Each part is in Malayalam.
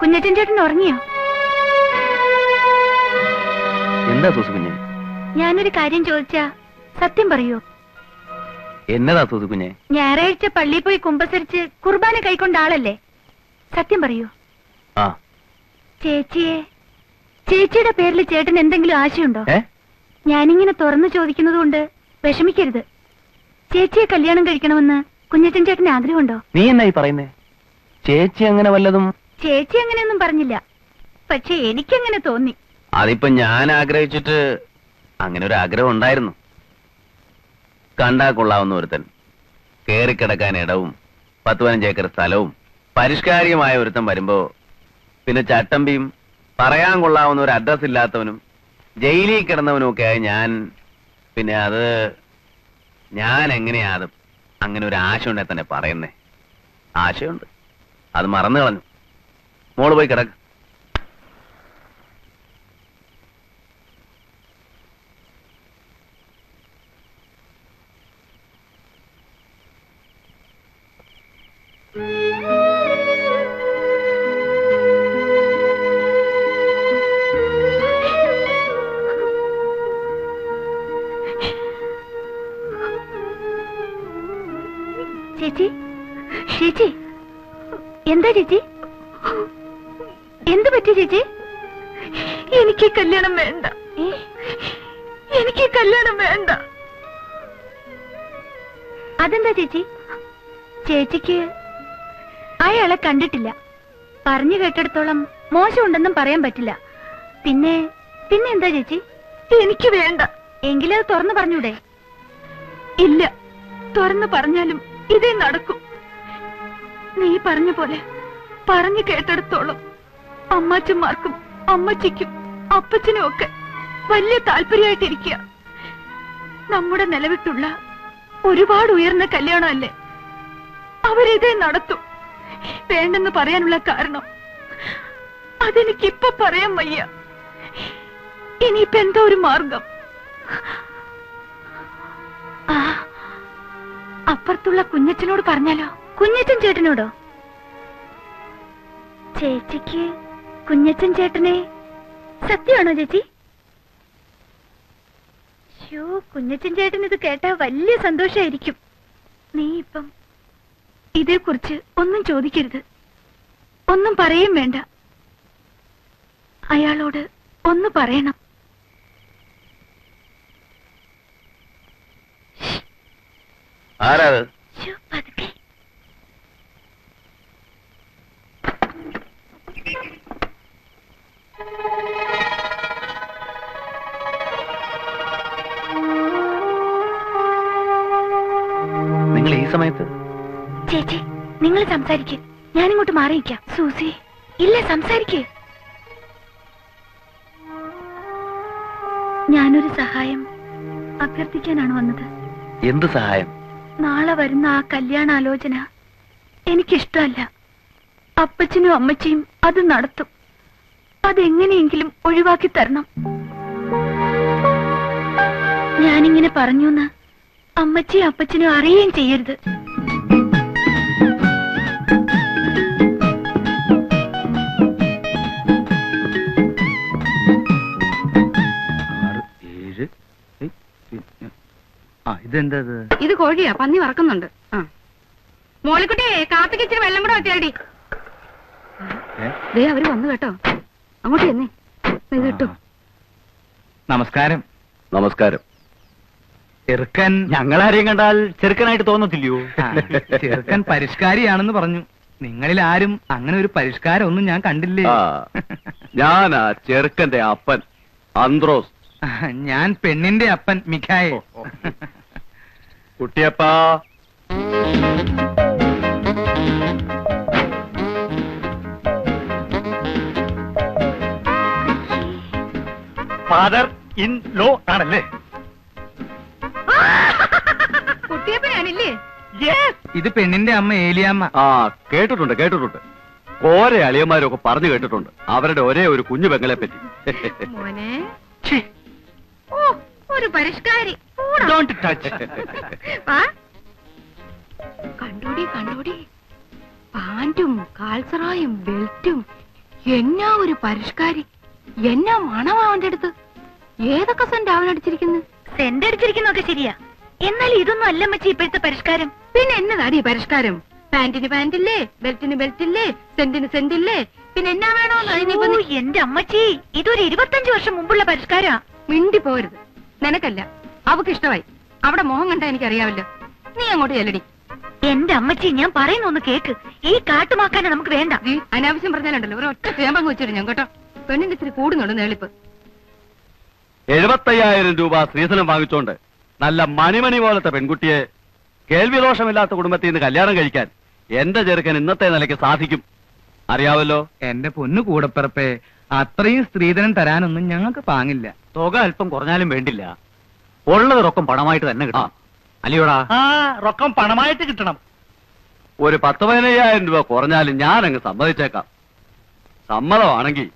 കുഞ്ഞച്ചൻ ചേട്ടൻ ഉറങ്ങിയോ? എന്താ സൂസു കുഞ്ഞെ? ഞാനൊരു കാര്യം ചോദിച്ചാ സത്യം പറയൂ? എന്നതാ സൂസു കുഞ്ഞെ? ഞായറാഴ്ച പള്ളിയിൽ പോയി കുമ്പസരിച്ച് കുർബാന കൈക്കൊണ്ട ആളല്ലേ? സത്യം പറയൂ. ആ. ചേച്ചിയുടെ പേരിൽ ചേട്ടൻ എന്തെങ്കിലും ആശയുണ്ടോ? ഞാനിങ്ങനെ തുറന്നു ചോദിക്കുന്നത് കൊണ്ട് വിഷമിക്കരുത്. ചേച്ചിയെ കല്യാണം കഴിക്കണമെന്ന് കുഞ്ഞച്ചൻ ചേട്ടന് ആഗ്രഹമുണ്ടോ? നീ എന്നായി പറയുന്നേ? ചേച്ചി അങ്ങനെ വല്ലതും? ചേച്ചി അങ്ങനെയൊന്നും പറഞ്ഞില്ല, പക്ഷെ എനിക്കങ്ങനെ തോന്നി. അതിപ്പോ ഞാൻ ആഗ്രഹിച്ചിട്ട് അങ്ങനെ ഒരു ആഗ്രഹം ഉണ്ടായിരുന്നു. കണ്ടാ കൊള്ളാവുന്ന ഒരുത്തൻ, കേറിക്കിടക്കാൻ ഇടവും 10-15 ഏക്കർ സ്ഥലവും പരിഷ്കാരികമായ ഒരുത്തൻ വരുമ്പോ പിന്നെ ചട്ടമ്പിയും പറയാൻ കൊള്ളാവുന്ന ഒരു അഡ്രസ് ഇല്ലാത്തവനും ജയിലിൽ കിടന്നവനും ഒക്കെ ആയി ഞാൻ എങ്ങനെയാ അത് അങ്ങനെ ഒരു ആശ ഉണ്ടെ തന്നെ പറയുന്നേ? ആശയുണ്ട്, അത് മറന്നു കളഞ്ഞു. മോള് പോയി കിടക്ക്. ചേച്ചി, എന്താ ചേച്ചി? എന്ത് പറ്റി ചേച്ചി? എനിക്ക് കല്യാണം വേണ്ട, എനിക്ക് കല്യാണം വേണ്ട. അതെന്താ ചേച്ചി? ചേച്ചിക്ക് അയാളെ കണ്ടിട്ടില്ല, പറഞ്ഞു കേട്ടിടത്തോളം മോശമുണ്ടെന്നും പറയാൻ പറ്റില്ല. പിന്നെ എന്താ ചേച്ചി? എനിക്ക് വേണ്ട. എങ്കിലത് തുറന്നു പറഞ്ഞൂടെ? ഇല്ല, തുറന്നു പറഞ്ഞാലും ഇതേ നടക്കും. നീ പറഞ്ഞ പോലെ പറഞ്ഞു കേട്ടിടത്തോളം അമ്മാച്ചന്മാർക്കും അമ്മച്ചിക്കും അപ്പച്ചനും ഒക്കെ വലിയ താല്പര്യമായിട്ടിരിക്കുക. നമ്മുടെ നിലവിട്ടുള്ള ഒരുപാട് ഉയർന്ന കല്യാണമല്ലേ, അവരിതേ നടത്തും. വേണ്ടെന്ന് പറയാനുള്ള കാരണം അതെനിക്കിപ്പൊ പറയാൻ വയ്യ. ഇനിയിപ്പോ എന്തോ ഒരു മാർഗം. അപ്പുറത്തുള്ള കുഞ്ഞച്ചനോട് പറഞ്ഞാലോ? കുഞ്ഞച്ചൻ ചേട്ടനോടോ? ചേച്ചിക്ക് കുഞ്ഞച്ചൻ ചേട്ടനെ സത്യമാണോ ചേച്ചി? കുഞ്ഞച്ചൻ ചേട്ടൻ ഇത് കേട്ടാ വലിയ സന്തോഷായിരിക്കും. നീ ഇപ്പം ഇതേക്കുറിച്ച് ഒന്നും ചോദിക്കരുത്, ഒന്നും പറയും വേണ്ട. അയാളോട് ഒന്ന് പറയണം. ആരാത്? പതുക്കെ. നിങ്ങൾ ഈ സമയത്ത്? ചേച്ചി, നിങ്ങൾ സംസാരിക്ക്, ഞാനിങ്ങോട്ട് മാറിയിക്കാം. സൂസി, ഇല്ല, സംസാരിക്ക്. ഞാനൊരു സഹായം അഭ്യർത്ഥിക്കാനാണ് വന്നത്. എന്ത് സഹായം? നാളെ വരുന്ന ആ കല്യാണാലോചന എനിക്കിഷ്ടമല്ല. അപ്പച്ചനും അമ്മച്ചിയും അത് നടത്തും. അതെങ്ങനെയെങ്കിലും ഒഴിവാക്കി തരണം. ഞാനിങ്ങനെ പറഞ്ഞൂന്ന് അമ്മച്ചിയും അപ്പച്ചനും അറിയുകയും ചെയ്യരുത്. ഇതെന്തത്? ഇത് കോഴിയാ, പന്നി വറക്കുന്നുണ്ട്. മോളിക്കുട്ടിയെ കാപ്പിക്ക് ഇച്ചിരി വെള്ളം കൂടെ വെച്ചേടി. ദേ അവര് വന്നു കേട്ടോ, അങ്ങോട്ട് ചെന്നേ. ഇത് കിട്ടു. നമസ്കാരം. നമസ്കാരം. ചെറുക്കൻ ഞങ്ങളാരെയും കണ്ടാൽ ചെറുക്കനായിട്ട് തോന്നത്തില്ലയോ? ചെറുക്കൻ പരിഷ്കാരിയാണെന്ന് പറഞ്ഞു. നിങ്ങളിൽ ആരും അങ്ങനെ ഒരു പരിഷ്കാരം ഒന്നും ഞാൻ കണ്ടില്ലേ. ഞാനാ ചെറുക്കന്റെ അപ്പൻ അന്ത്രോസ്. ഞാൻ പെണ്ണിന്റെ അപ്പൻ മിഖായേൽ. കുട്ടിയപ്പാ, ഫാദർ ഇൻ ലോ ആണല്ലേ? കുട്ടിയപ്പനാണില്ലേ? ഇത് പെണ്ണിന്റെ അമ്മ ഏലിയാമ്മ. കേട്ടിട്ടുണ്ട്. ഓരോ അളിയന്മാരൊക്കെ പറഞ്ഞു കേട്ടിട്ടുണ്ട് അവരുടെ ഒരേ ഒരു കുഞ്ഞു പെങ്ങളെ പറ്റി. മോനെ, ഒരു പരിഷ്കാരി. കണ്ടോടി പാന്റും കാൽസറായും ബെൽറ്റും എന്നാ ഒരു പരിഷ്കാരി, എന്നാ മണം അവന്റെ അടുത്ത്. ഏതൊക്കെ സെന്റ് അവനടിച്ചിരിക്കുന്നു. സെന്റ് അടിച്ചിരിക്കുന്നൊക്കെ ശരിയാ, എന്നാൽ ഇതൊന്നും അല്ല അമ്മച്ചി ഇപ്പോഴത്തെ പരിഷ്കാരം. പിന്നെ എന്നതാടി പരിഷ്കാരം? പാന്റിന് പാന്റില്ലേ, ബെൽറ്റിന് ബെൽറ്റില്ലേ, സെന്റിന് സെന്റില്ലേ, പിന്നെ എന്നാ വേണോന്ന്. എന്റെ അമ്മച്ചി, ഇതൊരു 25 വർഷം മുമ്പുള്ള പരിഷ്കാരാ. മിണ്ടി പോരുത്. നിനക്കല്ല, അവക്ക് ഇഷ്ടമായി. അവിടെ മോഹം കണ്ടാ എനിക്കറിയാവല്ലോ. നീ അങ്ങോട്ട് ചെല്ലടി. എന്റെ അമ്മച്ചി, ഞാൻ പറയുന്നൊന്ന് കേക്ക്. ഈ കാട്ടുമാക്കാനെ നമുക്ക് വേണ്ട. അനാവശ്യം പറഞ്ഞാലുണ്ടല്ലോ ഒരു ഒറ്റ ചേമ്പങ്ങ് വെച്ചിട്ട് ഞാൻ കേട്ടോ. പെണ്ണിന്റെ ഇത്തിരി കൂടുന്നുണ്ട് നേളിപ്പ്. 75,000 രൂപ സ്ത്രീധനം വാങ്ങിച്ചോണ്ട് നല്ല മണിമണി പോലത്തെ പെൺകുട്ടിയെ കേൾവി ദോഷമില്ലാത്ത കുടുംബത്തിൽ നിന്ന് കല്യാണം കഴിക്കാൻ എന്റെ ചെറുക്കൻ ഇന്നത്തെ നിലയ്ക്ക് സാധിക്കും. അറിയാവല്ലോ. എന്റെ പൊന്നു കൂടപ്പിറപ്പേ, അത്രയും സ്ത്രീധനം തരാനൊന്നും ഞങ്ങൾക്ക് പാങ്ങില്ല. തുക അല്പം കുറഞ്ഞാലും വേണ്ടില്ല, ഉള്ളത് റൊക്കം പണമായിട്ട് തന്നെ കിട്ടണം. അല്ലയോടാ? റൊക്കം പണമായിട്ട് കിട്ടണം. ഒരു 10-15,000 രൂപ കുറഞ്ഞാലും ഞാൻ അങ്ങ് സമ്മതിച്ചേക്കാം. സമ്മതമാണെങ്കിൽ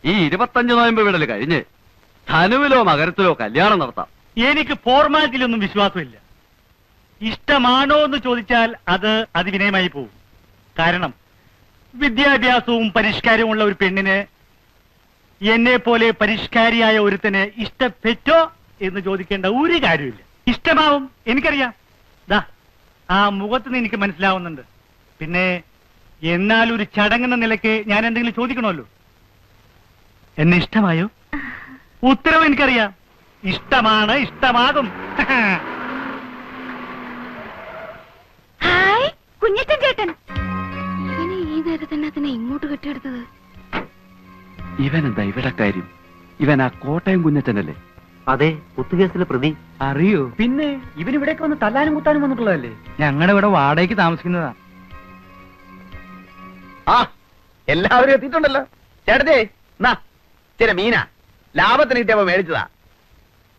ഈ 25 നോയമ്പ് വിടൽ കഴിഞ്ഞ് ധനുവിലോ മകരത്തിലോ കല്യാണം നടത്താം. എനിക്ക് ഫോർമാലിറ്റിയിലൊന്നും വിശ്വാസമില്ല. ഇഷ്ടമാണോ എന്ന് ചോദിച്ചാൽ അത് അതിവിനയമായി പോകും. കാരണം വിദ്യാഭ്യാസവും പരിഷ്കാരവും ഉള്ള ഒരു പെണ്ണിന് എന്നെ പോലെ പരിഷ്കാരിയായ ഒരുത്തന് ഇഷ്ടപ്പെട്ടോ എന്ന് ചോദിക്കേണ്ട ഒരു കാര്യമില്ല. ഇഷ്ടമാവും, എനിക്കറിയാം. ദാ ആ മുഖത്തുനിന്ന് എനിക്ക് മനസ്സിലാവുന്നുണ്ട്. പിന്നെ എന്നാൽ ഒരു ചടങ്ങെന്ന നിലയ്ക്ക് ഞാൻ എന്തെങ്കിലും ചോദിക്കണമല്ലോ. എന്നെ ഇഷ്ടമായോ? ഉത്തരവ് എനിക്കറിയാം. ഇഷ്ടമാണ്, ഇഷ്ടമാകും. ഹായ് കുഞ്ഞച്ചൻ ചേട്ടൻ. ഇവനെ ഈ നേരത്തന്നെ അതിനെ ഇങ്ങോട്ട് കെട്ടിയെടുത്തത്. ഇവനെന്താ ഇവിടെ കാര്യം? ഇവൻ ആ കോട്ടയം കുഞ്ഞച്ചനല്ലേ? അതെ, കുത്തുകേസിലെ പ്രതി. അറിയോ? പിന്നെ ഇവനിവിടേക്ക് വന്ന് തല്ലാനും കുത്താനും വന്നിട്ടുള്ളതല്ലേ? ഞങ്ങളുടെ ഇവിടെ വാടകയ്ക്ക് താമസിക്കുന്നതാ. ആ, എല്ലാവരും എത്തിയിട്ടുണ്ടല്ലോ. ചേട്ടത്തെ ചില മീന ലാഭത്തിന് കിട്ടിയപ്പോ മേടിച്ചതാ.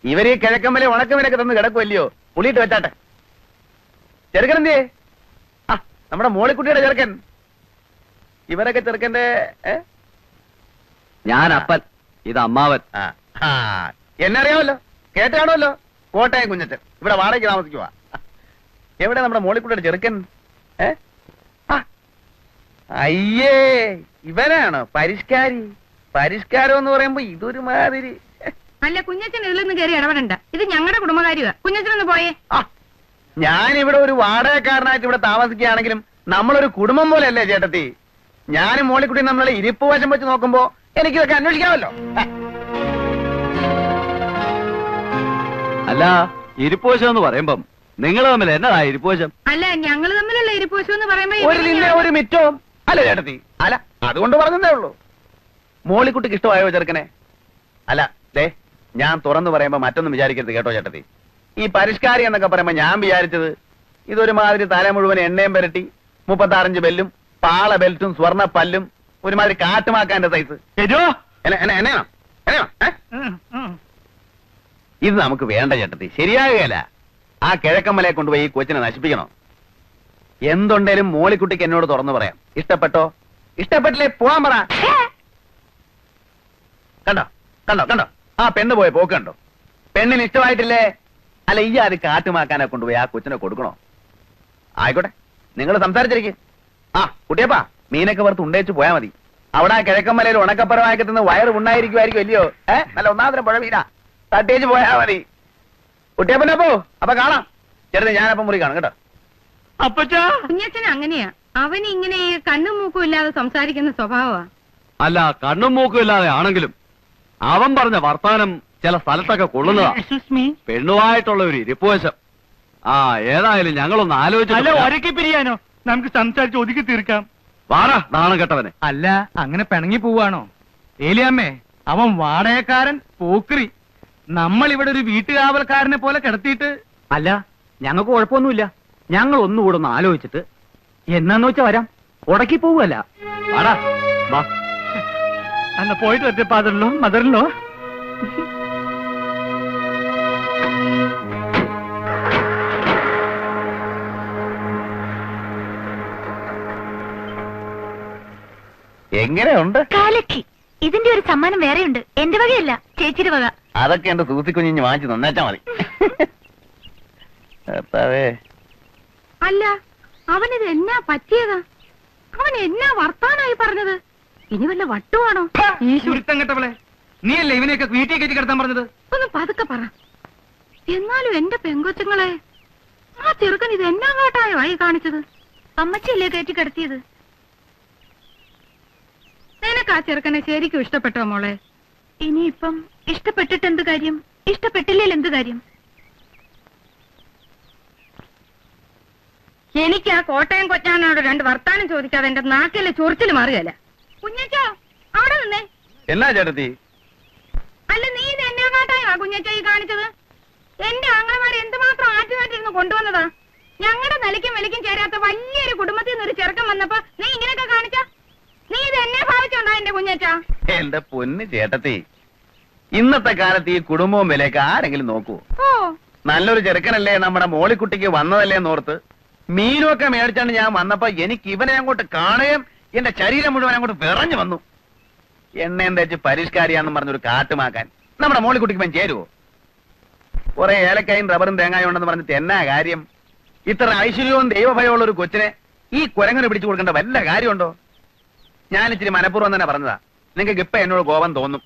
ഇവര് ഈ കിഴക്കമ്മലെ ഉണക്കമീനൊക്കെ തന്ന് കിടക്കുമല്ലയോ, പുളിയിട്ട് വെച്ചാട്ടെ. ചെറുക്കൻ എന്തേ? ആ, നമ്മുടെ മോളിക്കുട്ടിയുടെ ചെറുക്കൻ. ഇവരൊക്കെ ചെറുക്കന്റെ ഞാൻ അപ്പൻ, ഇത് അമ്മാവൻ. എന്നറിയാമല്ലോ, കേട്ടാണല്ലോ. കോട്ടയം കുഞ്ഞച്ചൻ ഇവിടെ വാടകയ്ക്ക് താമസിക്കുവാ. എവിടെ നമ്മുടെ മോളിക്കുട്ടിയുടെ ചെറുക്കൻ? അയ്യേ, ഇവനാണോ പരിഷ്കാരി? പരിഷ്കാരം എന്ന് പറയുമ്പോ ഇതൊരു മാതിരി. അല്ല, കുഞ്ഞച്ചൻ ഇതിലൊന്നും കയറി ഇടപെടണ്ട. ഇത് ഞങ്ങളുടെ കുടുംബകാര്യമാ. കുഞ്ഞച്ചനൊന്ന് പോയേ. ഞാനിവിടെ ഒരു വാടകക്കാരനായിട്ട് ഇവിടെ താമസിക്കുകയാണെങ്കിലും നമ്മളൊരു കുടുംബം പോലെയല്ലേ ചേട്ടത്തി? ഞാനും മോളിക്കുട്ടിയും നമ്മളെ ഇരിപ്പ് വശം വെച്ച് നോക്കുമ്പോ എനിക്കിതൊക്കെ അന്വേഷിക്കാമല്ലോ. അല്ല, ഇരിപ്പോശം എന്ന് പറയുമ്പം നിങ്ങൾ തമ്മിൽ എന്നതാ ഇരിപ്പോശം? അല്ല, ഞങ്ങൾ തമ്മിലുള്ള ഇരിപ്പോശം എന്ന് പറയുമ്പോ ഒരു നിന്നെ ഒരു മിറ്റവും അല്ല ചേട്ടത്തി. അല്ല, അതുകൊണ്ട് പറഞ്ഞതേ ഉള്ളൂ. മോളിക്കുട്ടിക്ക് ഇഷ്ടമായോ ചെറുക്കനെ? അല്ല, ദേ ഞാൻ തുറന്നു പറയുമ്പോ മറ്റൊന്നും വിചാരിക്കരുത് കേട്ടോ ചേട്ടത്തി. ഈ പരിഷ്കാരി എന്നൊക്കെ പറയുമ്പോ ഞാൻ വിചാരിച്ചത് ഇതൊരുമാതിരി തല മുഴുവൻ എണ്ണയും പുരട്ടി 35 ബെല്ലും പാള ബെൽറ്റും സ്വർണ്ണ പല്ലും ഒരുമാതിരി കാട്ടുമാക്കാന്റെ സൈസ്. എന്നെയാണോ? ഇത് നമുക്ക് വേണ്ട ചേട്ടത്തി, ശരിയാകുകയല്ല. ആ കിഴക്കമ്മലയെ കൊണ്ടുപോയി ഈ കൊച്ചിനെ നശിപ്പിക്കണോ? എന്തുണ്ടേലും മോളിക്കുട്ടിക്ക് എന്നോട് തുറന്നു പറയാം. ഇഷ്ടപ്പെട്ടോ? ഇഷ്ടപ്പെട്ടില്ലേ പോവാൻ പറ. കണ്ടോ കണ്ടോ കണ്ടോ, ആ പെണ്ണ് പോയ പോക്ക് കണ്ടോ? പെണ്ണിന് ഇഷ്ടമായിട്ടില്ലേ? അല്ല, ഈ അത് കാട്ടുമാക്കാനെ കൊണ്ടുപോയി ആ കൊച്ചിനെ കൊടുക്കണോ? ആയിക്കോട്ടെ, നിങ്ങൾ സംസാരിച്ചിരിക്കും. ആ കുട്ടിയപ്പാ, മീനൊക്കെ വറുത്ത് ഉണ്ടേച്ച് പോയാ മതി. അവിടെ ആ കിഴക്കമ്മലയിൽ ഉണക്കപ്പുറമാക്കി തിന്ന് വയറ് ഉണ്ടായിരിക്കുമായിരിക്കും അല്ലയോ? നല്ല ഒന്നാന്തരം പുഴ വീടാ, തട്ടേച്ച് പോയാ മതി. കുട്ടിയപ്പനെ പോ, അപ്പൊ കാണാം. ചെറുത് ഞാനപ്പം മുറി കാണും കേട്ടോ. അപ്പച്ചാ, കുഞ്ഞച്ചൻ അങ്ങനെയാ. അവന് ഇങ്ങനെ കണ്ണും മൂക്കും ഇല്ലാതെ സംസാരിക്കുന്ന സ്വഭാവമാ. അല്ല, കണ്ണും മൂക്കും ഇല്ലാതെ ആണെങ്കിലും അവൻ പറഞ്ഞ വർത്താനം ചില സ്ഥലത്തൊക്കെ കൊള്ളുന്നതാ. പെണ്ണുമായിട്ടുള്ള ഒരു ഇരിപ്പുവശം. ആ, ഏതായാലും ഞങ്ങളൊന്ന് അല്ല, ആലോചിച്ചു. ഒരക്കി പിരിയാനോ? നമുക്ക് സംസാരിച്ച് ഒതുക്കി തീർക്കാം. വാടാ നാണം കെട്ടവനെ. അല്ല, അങ്ങനെ പിണങ്ങി പോവാണോ? ഏലിയമ്മേ, അവൻ വാടകക്കാരൻ, പോക്രി. നമ്മൾ ഇവിടെ ഒരു വീട്ടുകാവൽക്കാരനെ പോലെ കിടത്തിയിട്ട്. അല്ല, ഞങ്ങൾക്ക് കുഴപ്പമൊന്നുമില്ല. ഞങ്ങൾ ഒന്നുകൂടെ ഒന്ന് ആലോചിച്ചിട്ട് എന്നാന്ന് വെച്ചാ വരാം. ഉടക്കി പോവല്ല. വാടാ വാ. അന്ന് പോയിട്ട് വരട്ടെ ഫാദറിലോ മദറിലോ. എങ്ങനെയുണ്ട്? കാലക്കി. ഇതിന്റെ ഒരു സമ്മാനം വേറെയുണ്ട്. എന്റെ വകയല്ല, ചേച്ചിയുടെ വക. അതൊക്കെ എന്റെ സൂസിക്കുഞ്ഞിഞ്ഞ് വാങ്ങിച്ച് നന്നാച്ചാ മതി. അല്ല, അവനിത് എന്നാ പറ്റിയതാ? അവൻ എന്നാ വർത്താനായി പറഞ്ഞത്? ഇനി വല്ല വട്ടുവാണോ? ഈ ചുരുത്തം കെട്ടവളെ, നീയല്ലേ ഇവനെയൊക്കെ വീട്ടിൽ കയറ്റി കിടത്താൻ പറഞ്ഞത്? ഒന്ന് പതുക്കെ പറ. എന്നാലും എന്റെ പെങ്കൊച്ചുങ്ങളെ, ആ ചെറുക്കൻ ഇത് എന്നാ കാട്ടായോ ആയി കാണിച്ചത്? അമ്മച്ചിയല്ലേ കയറ്റി കിടത്തിയത്? നിനക്ക് ആ ചെറുക്കനെ ശരിക്കും ഇഷ്ടപ്പെട്ടോ മോളെ? ഇനിയിപ്പം ഇഷ്ടപ്പെട്ടിട്ട് എന്ത് കാര്യം? ഇഷ്ടപ്പെട്ടില്ലേൽ എന്ത് കാര്യം? എനിക്ക് ആ കോട്ടയം കൊച്ചാനോട് 2 വർത്താനം ചോദിക്കാതെ എന്റെ നാക്കിലെ ചൊറിച്ചിൽ മാറുകയല്ല. കുഞ്ഞച്ചോ, അവിടെ നിന്നേ. എന്നാ ചേട്ടത്തി? അല്ല, നീ ഇത് എന്നാ കാട്ടായോ കുഞ്ഞച്ചോ ഈ കാണിച്ചത്? എന്റെ ആങ്ങളമാരെ എന്തുമാത്രം ആറ്റുമാറ്റിരുന്ന് കൊണ്ടുവന്നതാ. ഞങ്ങളുടെ നിലയ്ക്കും വിലയ്ക്കും ചേരാത്ത വലിയൊരു കുടുംബത്തിൽ നിന്ന് ഒരു ചെറുക്കം വന്നപ്പോ നീ ഇങ്ങനെയൊക്കെ കാണിച്ച? നീ ഇത് എന്നെ ഭാവിച്ചുണ്ടോ എന്റെ കുഞ്ഞച്ചാ? എന്റെ പൊന്ന് ചേട്ടത്തി, ഇന്നത്തെ കാലത്ത് ഈ കുടുംബവും വിലയൊക്കെ ആരെങ്കിലും നോക്കൂ? ഓ, നല്ലൊരു ചെറുക്കനല്ലേ നമ്മുടെ മോളിക്കുട്ടിക്ക് വന്നതല്ലേ എന്നോർത്ത് മീനുമൊക്കെ മേടിച്ചാണ് ഞാൻ വന്നപ്പോ എനിക്ക് ഇവനെ അങ്ങോട്ട് കാണുകയും എന്റെ ശരീരം മുഴുവൻ അങ്ങോട്ട് വിറഞ്ഞു വന്നു. എണ്ണയും തേച്ച് പരിഷ്കാരിയാണെന്ന് പറഞ്ഞൊരു കാട്ടുമാക്കാൻ നമ്മുടെ മോളിക്കുട്ടിക്ക് ഇവൻ ചേരുവോ? കുറെ ഏലക്കായും റബ്ബറും തേങ്ങായും ഉണ്ടെന്ന് പറഞ്ഞിട്ട് എന്നാ കാര്യം? ഇത്ര ഐശ്വര്യവും ദൈവഭയമുള്ള ഒരു കൊച്ചിനെ ഈ കുരങ്ങനെ പിടിച്ചു കൊടുക്കേണ്ട വല്ല കാര്യമുണ്ടോ? ഞാൻ ഇച്ചിരി മനഃപൂർവ്വം തന്നെ പറഞ്ഞതാ. നിങ്ങൾക്ക് ഇപ്പൊ എന്നോട് കോപം തോന്നും.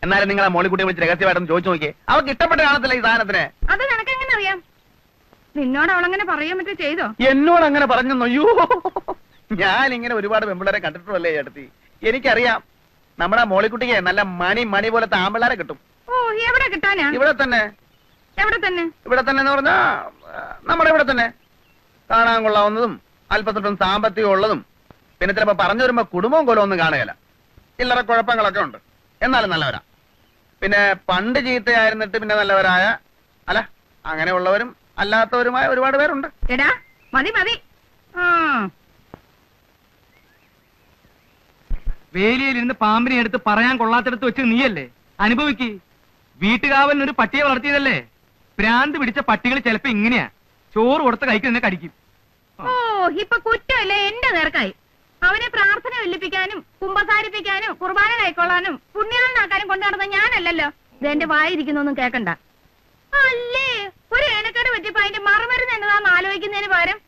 എന്നാലും നിങ്ങളെ മോളിക്കുട്ടിയെ വിളിച്ച് രഹസ്യമായിട്ടൊന്ന് ചോദിച്ചു നോക്കിയേ. അവർക്ക് ഇഷ്ടപ്പെട്ട കാണത്തില്ല ഈ സാധനത്തിന്. അത് നിനക്കെങ്ങനെ അറിയാം? നിന്നോട് അവളങ്ങനെ പറയാൻ പറ്റും ചെയ്തോ? എന്നോട് അങ്ങനെ പറഞ്ഞു? അയ്യോ, ഞാൻ ഇങ്ങനെ ഒരുപാട് പെമ്പിള്ളേരെ കണ്ടിട്ടുള്ളല്ലേ ചേട്ടത്തി. എനിക്കറിയാം നമ്മുടെ മോളിക്കുട്ടിക്ക് നല്ല മണി പോലത്തെ ആമ്പിള്ളേരെ കിട്ടും. ഓ, എവിടെ കിട്ടാനാ? ഇവിടെ തന്നെ. എവിടെ തന്നെ? ഇവിടെ തന്നെ എന്ന് പറഞ്ഞാ നമ്മുടെ ഇവിടെ തന്നെ. കാണാൻ കൊള്ളാവുന്നതും അല്പത്തൊട്ടും സാമ്പത്തികം ഉള്ളതും പിന്നെ ചിലപ്പോ പറഞ്ഞു വരുമ്പോ കുടുംബവും കൊലവും ഒന്നും കാണുകയില്ല. ചില്ലറ കുഴപ്പങ്ങളൊക്കെ ഉണ്ട്, എന്നാലും നല്ലവരാ. പിന്നെ പണ്ട് ചീത്തയായിരുന്നിട്ട് പിന്നെ നല്ലവരായ, അല്ല അങ്ങനെയുള്ളവരും അല്ലാത്തവരുമായ ഒരുപാട് പേരുണ്ട്. എടാ, മതി മതി. വേലിയിലിരുന്ന് പാമ്പിനെ എടുത്ത് പറയാൻ കൊള്ളാത്തടത്ത് വെച്ച് നീയല്ലേ അനുഭവിക്ക്. വീട്ടുകാവലിനൊരു പട്ടിയെ വളർത്തിയതല്ലേ? ഭ്രാന്ത് പിടിച്ച പട്ടികൾ ചിലപ്പോ ഇങ്ങനെയാ, ചോറ് കൊടുത്ത കൈക്ക് നിന്നെ കടിക്കും. ഓ, ഇപ്പൊ കുറ്റമല്ലേ എന്റെ നേർക്കായി. അവനെ പ്രാർത്ഥന വെല്ലിപ്പിക്കാനും കുമ്പസാരിപ്പിക്കാനും കുർബാന കൈക്കൊള്ളാനും പുണ്യാളനാക്കാനും കൊണ്ടു നടന്ന ഞാനല്ലല്ലോ. ഇത് എന്റെ വായിരിക്കുന്നൊന്നും കേക്കണ്ട. അല്ലേ, ഒരു ഏനക്കേട് പറ്റിയപ്പോ അതിന്റെ മറുമരുന്ന് എന്നതാന്ന് ആലോചിക്കുന്നതിന് പകരം